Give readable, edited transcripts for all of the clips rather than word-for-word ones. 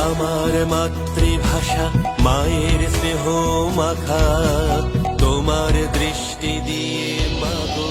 আমার মাতৃভাষা মায়ের স্নেহ মাখা, তোমার দৃষ্টি দিয়ে মাগো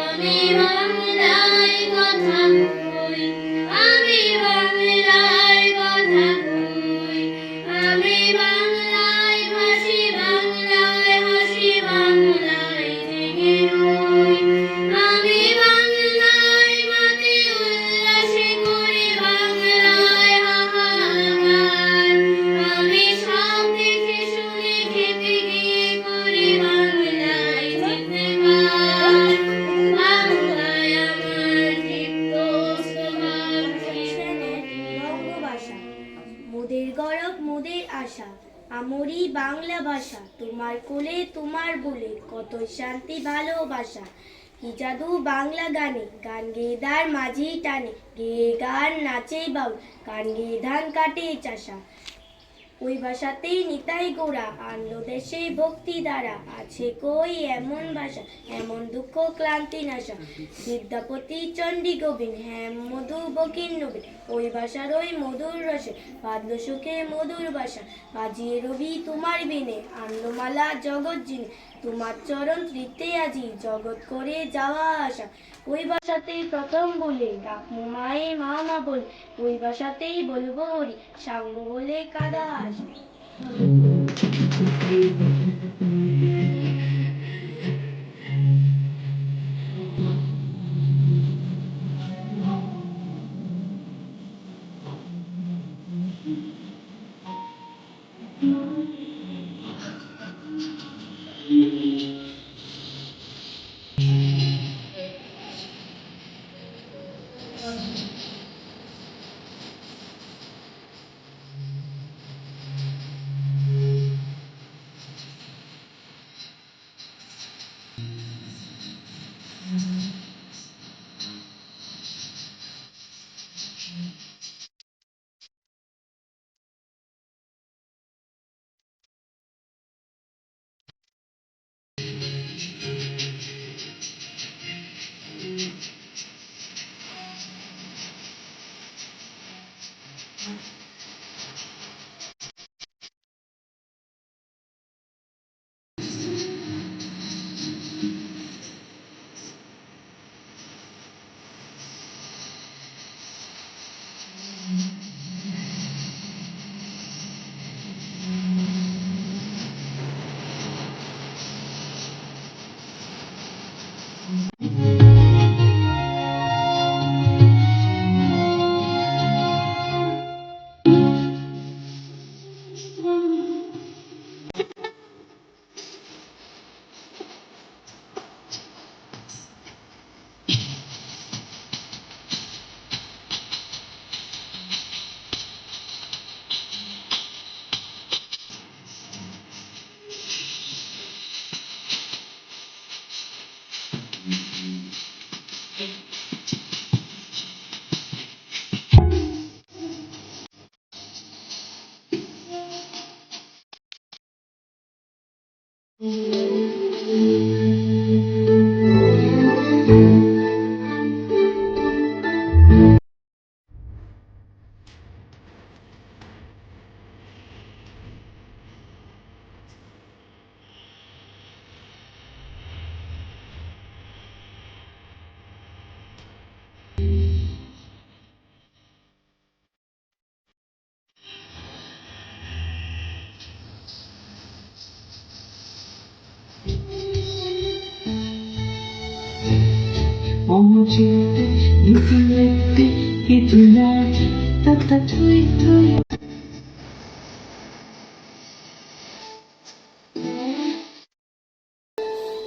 আমি বাংলায় কথা কই, আমি বাংলায় কথা কই, আমি বাংলায় ভাসি, বাংলায় হাসি, বাংলায় জেগে রই। আমি বাংলায় মাতি উল্লাসে করি, বাংলায় হাহাকার। আমি সব দেখে শুনে খেতে গিয়ে করি, বাংলায় চিৎকার। বাংলায় আমার দীপ্ত স্তোভাব বঙ্গভাষা, মোদের গরব মোদের আশা, আমরি বাংলা ভাষা। তোমার কোলে তোমার বলে কত শান্তি ভালোবাসা। কি জাদু বাংলা গানে, গান গেয়ে দার মাঝি টানে, গেয়ে গান নাচে বাউল, গান গেয়ে ধান কাটে চাষা। ওই ভাষাতেই নিতাই গোড়া, আনলো দেশে ভক্তি দ্বারা। আছে কই এমন ভাষা, এমন দুঃখ ক্লান্তি নাশা। বিদ্যাপতি চণ্ডী গোবিন্দ, হ্যাঁ মধু বকির নবীন। ওই ভাষার ওই মধুর রসে বাঁধলো সুখে মধুর ভাষা। বাজিয়ে রবি তোমার বিনে, আনলো মালা জগৎ জিনে। তোমার চরণ তৃপ্তে আজি, জগৎ করে যাওয়া আসা। ওই ভাষাতেই প্রথম বলে ডাকমু মায়ে মা মা বলে। ওই ভাষাতেই বলবো হরি, সাঙ্গ বলে কাদা আসে।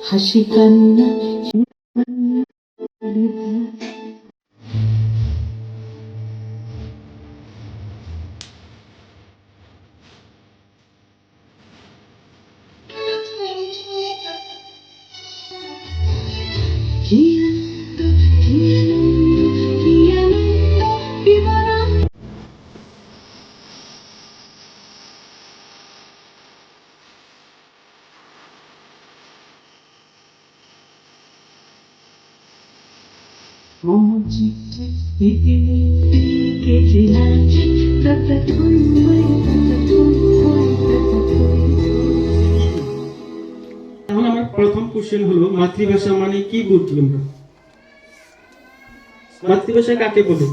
হাসি কান্না কি আনন্দ, কি আনন্দ, কি আনন্দ বিবরণ। মমচিত্তে ইতিমধ্যে কেটে আছে রাতাতুই কোশ্চেন হলো, মাতৃভাষা মানে কি বুঝি আমরা? মাতৃভাষা কাকে বলে?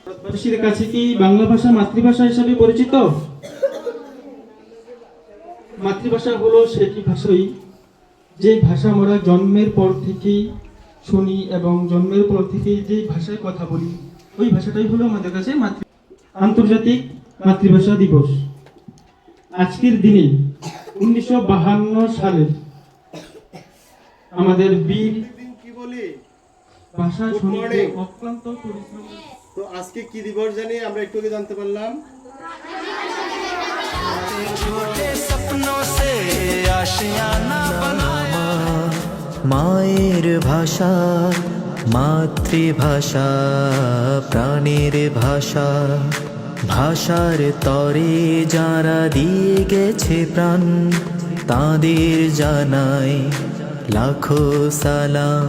ভারতবাসীর কাছে কি বাংলা ভাষা মাতৃভাষা হিসাবে পরিচিত? মাতৃভাষা হলো সেটি ভাষাই যে ভাষা আমরা জন্মের পর থেকেই শুনি এবং জন্মের পর থেকেই যে ভাষায় কথা বলি, ওই ভাষাটাই হলো আমাদের কাছে আন্তর্জাতিক মাতৃভাষা দিবস। আজকের দিনে 1952 সালে আমাদের বীর কি বলি ভাষা Good সৈনিকদের morning. অক্লান্ত পরিশ্রম। তো আজকে কি দিবস জানি আমরা একটু আগে জানতে পারলাম। छोटे सपनों से आशियाना बनाया মায়ের ভাষা মাতৃভাষা প্রাণের ভাষা ভাষার তরে যারা দিয়ে গেছে প্রাণ তাদের জানাই লাখো সালাম।